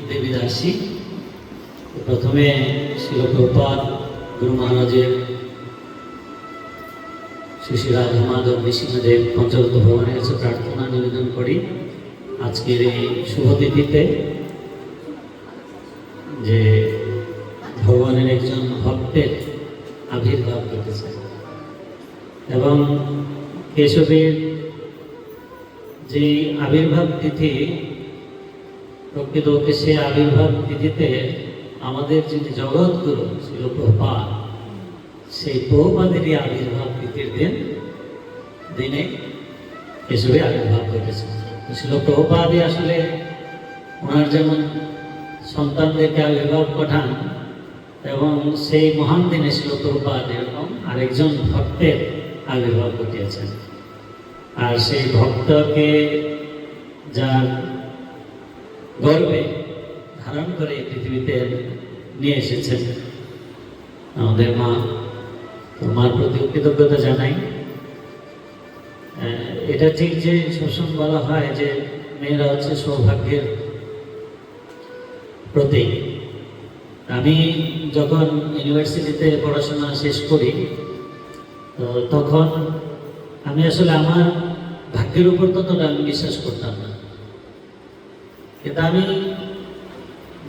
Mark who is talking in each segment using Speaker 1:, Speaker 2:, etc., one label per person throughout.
Speaker 1: দেবীদাসী প্রথমে শ্রীল প্রভুপাদ গুরু মহারাজের শ্রী শ্রী রাধা মাধব নৃসিংহদেব পঞ্চরত্ন ভগবানের কাছে প্রার্থনা নিবেদন করি আজকের এই শুভ তিথিতে যে ভগবানের একজন ভক্তের আবির্ভাব ঘটেছে এবং কেশবের যে আবির্ভাব তিথি প্রকৃতপক্ষে সে আবির্ভাব তিথিতে আমাদের যিনি জগৎগুরু শ্রীল প্রভুপাদ সেই প্রভুপাদেরই আবির্ভাব তিথির দিনে কেশবের আবির্ভাব ঘটেছে। শ্রীল প্রভুপাদই আসলে ওনার যেমন সন্তানদেরকে আবির্ভাব পাঠান এবং সেই মহান দিনে শ্রীল প্রভুপাদ এরকম আরেকজন ভক্তের আবির্ভাব ঘটিয়েছেন। আর সেই ভক্তকে যার গর্বে ধারণ করে পৃথিবীতে নিয়ে এসেছেন আমাদের মা, মার প্রতি কৃতজ্ঞতা জানাই। এটা ঠিক যে সবসময় বলা হয় যে মেয়েরা হচ্ছে সৌভাগ্যের প্রতীক। আমি যখন ইউনিভার্সিটিতে পড়াশোনা শেষ করি তখন আমি আসলে আমার ভাগ্যের উপর ততটা আমি বিশ্বাস করতাম না, কিন্তু আমি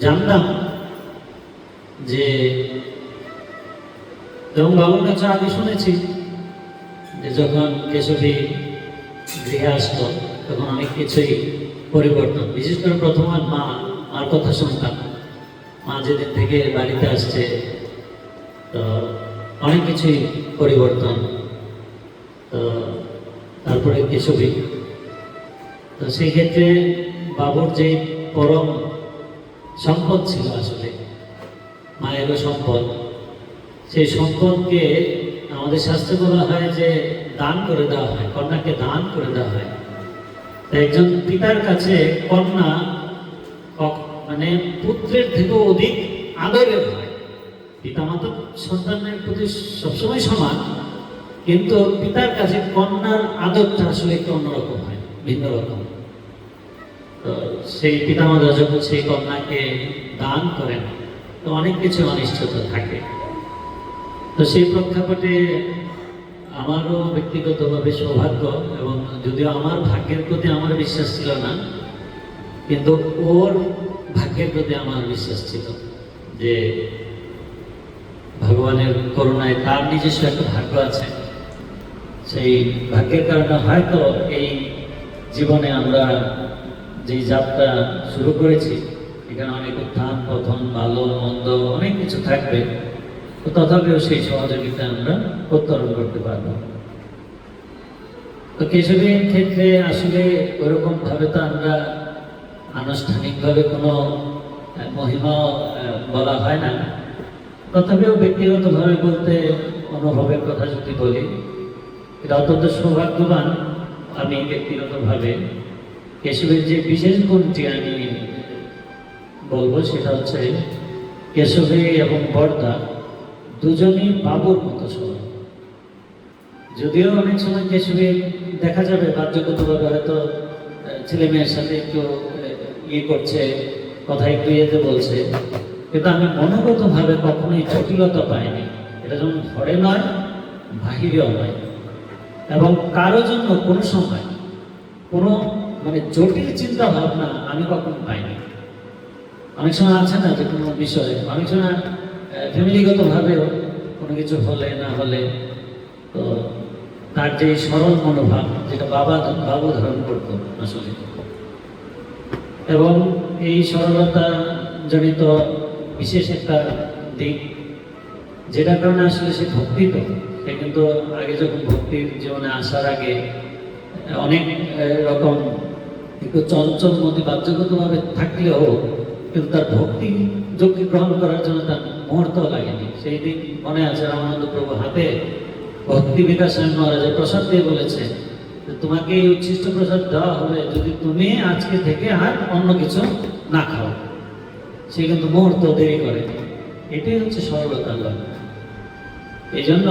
Speaker 1: জানতাম যে এবং বাবুর কাছে আগে শুনেছি যে যখন কেশবী গৃহে আসতো তখন অনেক কিছুই পরিবর্তন, বিশেষ করে প্রথম মার কথা শুনতাম। মা যেদিন থেকে বাড়িতে আসছে তো অনেক কিছুই পরিবর্তন। তো তারপরে কেশবী, তো সেই ক্ষেত্রে বাবুর যে পরম সম্পদ ছিল আসলে মায়েরও সম্পদ, সেই সম্পদকে আমাদের শাস্ত্রে বলা হয় যে দান করে দেওয়া হয়, কন্যাকে দান করে দেওয়া হয়। একজন পিতার কাছে কন্যা মানে পুত্রের থেকেও অধিক আদরের হয়। পিতামাতা সন্তানের প্রতি সবসময় সমান, কিন্তু পিতার কাছে কন্যার আদরটা আসলে একটু অন্যরকম হয়, ভিন্ন রকম। তো সেই পিতামাতা যখন সেই কন্যাকে দান করেন তো অনেক কিছু অনিশ্চয়তা থাকে। তো সেই প্রেক্ষাপটে আমারও ব্যক্তিগতভাবে সৌভাগ্য, এবং যদিও আমার ভাগ্যের প্রতি আমার বিশ্বাস ছিল না, কিন্তু ওর ভাগ্যের প্রতি আমার বিশ্বাস ছিল যে ভগবানের করুণায় তার নিজস্ব একটা ভাগ্য আছে। সেই ভাগ্যের কারণে হয়তো এই জীবনে আমরা যে যাত্রা শুরু করেছি এখানে অনেক উত্থান পতন, ভালো মন্দ অনেক কিছু থাকবে, তো তথাপিও সেই সহযোগিতা আমরা উত্তরণ করতে পারবো। তো কেশবীর ক্ষেত্রে আসলে ওরকম ভাবে তো আমরা আনুষ্ঠানিকভাবে কোনো মহিমা বলা হয় না, তথাপিও ব্যক্তিগতভাবে বলতে অনুভবের কথা যদি বলি, এটা অত্যন্ত সৌভাগ্যবান আমি ব্যক্তিগতভাবে। কেশবীর যে বিশেষ গুণটি আমি বলবো সেটা হচ্ছে কেশবী এবং বর্দা দুজনই বাবুর মতো সমান। যদিও অনেক সময় কেশবী দেখা যাবে বাহ্যগতভাবে হয়তো ছেলে মেয়ের সাথে একটু ইয়ে করছে, কথা একটু ইয়েতে বলছে, কিন্তু আমি মনোগতভাবে কখনোই জটিলতা পাইনি। এটা যেমন ঘরে নয় বাহিরেও নয়, এবং কারো জন্য কোনো সময় কোনো মানে জটিল চিন্তা ভাবনা আমি কখনো পাইনি। অনেক সময় আছে না যে কোনো বিষয়ে অনেক সময় ফ্যামিলিগতভাবেও কোনো কিছু হলে না হলে তো তার যে সরল মনোভাব যেটা বাবু ধারণ করতো আসলে, এবং এই সরলতা জড়িত বিশেষ একটা দিক যেটার কারণে আসলে সে ভক্তিত। সে কিন্তু আগে যখন ভক্তির জীবনে আসার আগে অনেক রকম একটু চঞ্চল মতি বাহ্যগতভাবে থাকলেও কিন্তু তার ভক্তি যোগ্য গ্রহণ করার জন্য তার মুহূর্ত লাগেনি। সেই দিন মনে আছে রামানন্দ প্রভু হাতে ভক্তি বিকাশ মহারাজের প্রসাদ দিয়ে বলেছে তোমাকে এই উচ্ছিষ্ট প্রসাদ দেওয়া হবে যদি তুমি আজকে থেকে আর অন্য কিছু না খাও। সে কিন্তু মুহূর্ত দেরি করে, এটাই হচ্ছে সরলতার লক্ষ্য। এই জন্য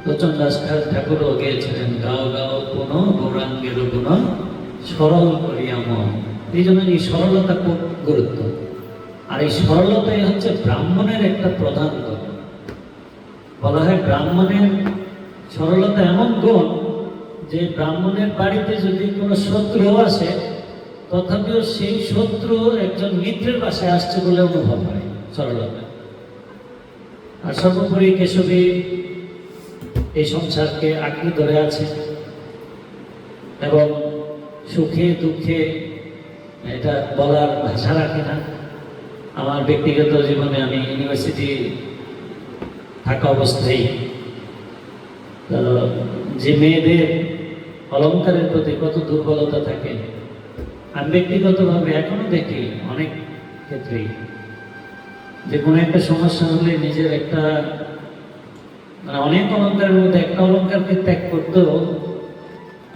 Speaker 1: লোচন দাস ঠাকুরও গিয়েছিলেন, গাও গাও কোন গৌরাঙ্গের গুণ সরল করিয়া মন। এই জন্য এই সরলতা খুব গুরুত্ব। আর এই সরলতাই হচ্ছে ব্রাহ্মণের একটা প্রধান গুণ। বলা হয় ব্রাহ্মণের সরলতা এমন গুণ যে ব্রাহ্মণের বাড়িতে যদি কোনো শত্রু আসে, তথাপিও সেই শত্রু একজন মিত্রের বাসায় আসছে বলে অনুভব হয় সরলতা। আর সর্বোপরি কেশবী এই সংসারকে আঁকড়ে ধরে আছে এবং সুখে দুঃখে এটা বলার ভাষা রাখে না। আমার ব্যক্তিগত জীবনে আমি ইউনিভার্সিটি থাকা অবস্থায় যে মেয়েদের অলঙ্কারের প্রতি কত দুর্বলতা থাকে, আমি ব্যক্তিগতভাবে এখনো দেখি অনেক ক্ষেত্রেই যে কোনো একটা সমস্যা হলে নিজের একটা মানে অনেক অলঙ্কারের মধ্যে একটা অলঙ্কারকে ত্যাগ করতেও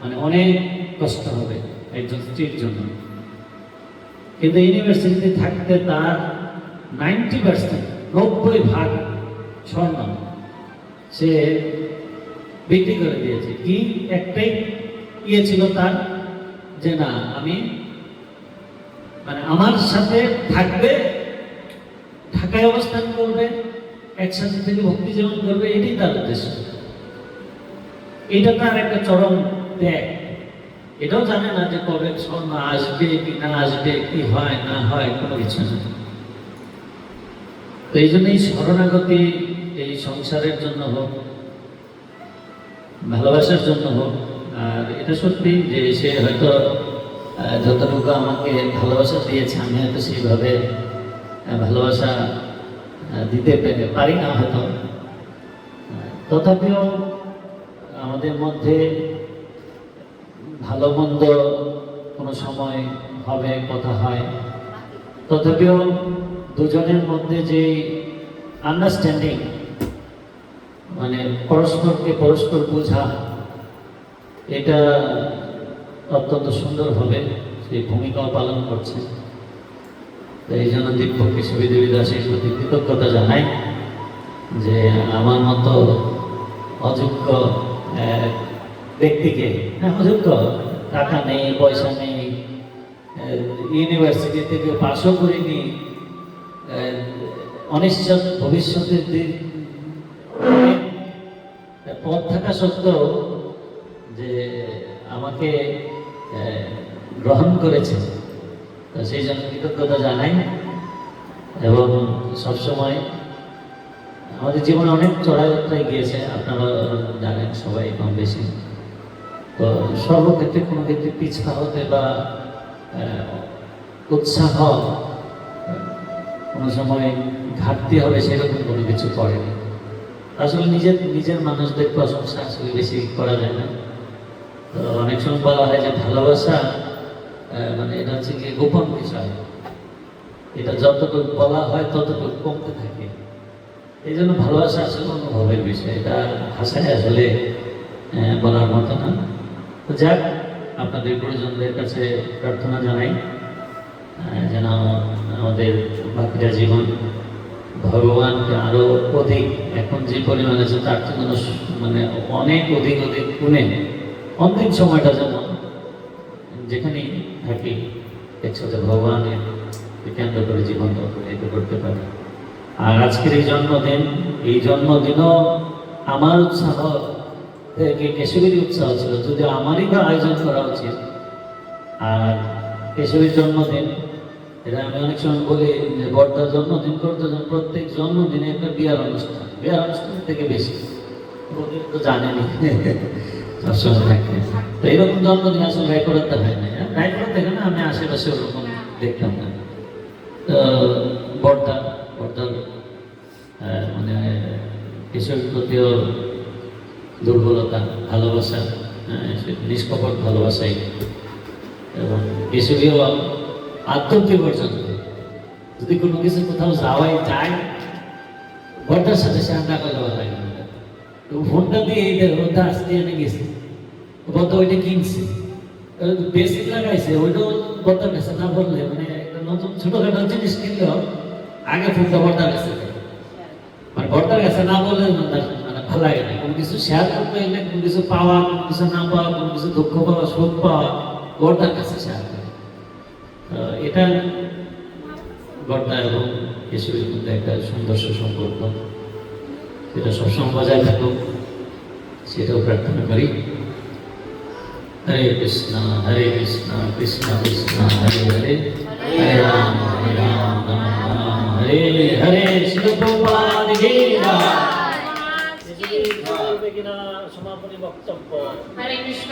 Speaker 1: মানে অনেক কষ্ট হবে একজন স্ত্রীর জন্য। কিন্তু ইউনিভার্সিটিতে থাকতে তার 90% 90% স্বর্ণ সে বিক্রি করে দিয়েছে। কি একটাই ইয়ে ছিল তার, যে না আমি মানে আমার সাথে থাকবে, ঢাকায় অবস্থান করবে, একসাথে থেকে ভক্তি জীবন করবে, এটাই তার উদ্দেশ্য। এটা তার একটা চরম ত্যাগ। এটাও জানে না যে কবে স্বর্ণ আসবে কি না আসবে, কি হয় না হয়, কোনো কিছু না। তো এই জন্যই শরণাগতি এই সংসারের জন্য হোক, ভালোবাসার জন্য হোক। আর এটা সত্যি যে সে হয়তো যতটুকু আমাকে ভালোবাসা দিয়েছে, আমি হয়তো সেইভাবে ভালোবাসা দিতে পারি না হয়তো, তথাপিও আমাদের মধ্যে ভালো মন্দ কোনো সময় হবে, কথা হয়, তথাপিও দুজনের মধ্যে যে আন্ডারস্ট্যান্ডিং মানে পরস্পরকে পরস্পর বোঝা, এটা অত্যন্ত সুন্দরভাবে সেই ভূমিকাও পালন করছে। তো এই জন্য দিব্য কেশবী দেবী দাসের প্রতি কৃতজ্ঞতা জানাই যে আমার মতো অযোগ্য ব্যক্তিকে, অযোগ্য, টাকা নেই, পয়সা নেই, ইউনিভার্সিটি থেকে পাশও করিনি, অনিশ্চিত ভবিষ্যতের পথ থাকা সত্ত্বেও যে আমাকে গ্রহণ করেছে, সেই জন্য কৃতজ্ঞতা জানাই। এবং সবসময় আমাদের জীবনে অনেক চড়াই গিয়েছে, আপনারা জানেন সবাই কম বেশি। তো সর্বক্ষেত্রে কোনো ক্ষেত্রে পিছপা হতে বা উৎসাহ কোনো সময় ঘাটতি হবে সেরকম কোনো কিছু করেনি। আসলে নিজের মানুষদের প্রশংসা আসলে বেশি করা যায় না। তো অনেক সময় বলা হয় যে ভালোবাসা মানে এটা হচ্ছে কি গোপন বিষয়, এটা যতটুকু বলা হয় ততটুকু কমতে থাকে। এই জন্য ভালোবাসা আসলে অনুভবের বিষয়, এটা ভাষায় আসলে বলার মতো না। তো যাক, আপনাদের গুরুজনদের কাছে প্রার্থনা জানাই যেন আমাদের বাকিটা জীবন ভগবানকে আরো অধিক, এখন যে পরিমাণ আছে তার জন্য মানে অনেক অধিক গুণে অন্তিম সময়টা যেন যেখানেই থাকি একসাথে ভগবানের কেন্দ্র করে জীবনটা অতিবাহিত করতে পারি। আর আজকের এই জন্মদিনও আমার উৎসাহ থেকে কেশবীর উৎসাহ ছিল, যদি আমারই বা আয়োজন করা উচিত। আর কেশবীর জন্মদিন, এটা আমি অনেক সময় বলি যে বড়টার জন্মদিন করতে প্রত্যেক জন্মদিনে একটা বিয়ার অনুষ্ঠান থেকে বেশি তো জানেনি সবসময় থাকে। তো এরকম জন্মদিন আসলে রায় করাতে হয় না, রায় করাতে গেলে আমি আশেপাশে ওরকম দেখতাম না। তো বড়টার মানে কেশবীর প্রতিও দুর্বলতা, ভালোবাসা, নিষ্কপট ভালোবাসাই। এবং কেশবীও আত্মহত্যা পর্যন্ত যদি কোনো কিছু কোথাও যাওয়াই যায়, বড়টার সাথে সে আড্ডা করলে ভালো লাগে না। তো ফোনটা দিয়ে এই রোদটা আজকে এনে গেছে, বড় ওইটা কিনছে, বেসিক লাগাইছে, ওইটাও বড়টার কাছে না বললে মানে একটা নতুন ছোটখাটো জিনিস কিনলেও আগে ফোনটা বড়টার কাছে, মানে বড়টার কাছে না বললে মানে ভালো লাগে না। কোনো কিছু শেয়ার করতে গেলে, কোনো কিছু পাওয়া, কোনো কিছু না পাওয়া, কোনো কিছু দুঃখ পাওয়া, সুখ পাওয়া, বড়টার কাছে শেয়ার করে। এটা গড্ডা এবং কেশরীর মধ্যে একটা সুন্দর সুসম্পর্ক, সেটা সবসময় বজায় থাকুক, সেটাও প্রার্থনা করি। হরে কৃষ্ণ কৃষ্ণ কৃষ্ণ হরে হরে, হরে রাম রাম রাম হরে হরে। শিল প্রভুপাদ কি জয়। সমাপনী বক্তব্য।
Speaker 2: হরে কৃষ্ণ।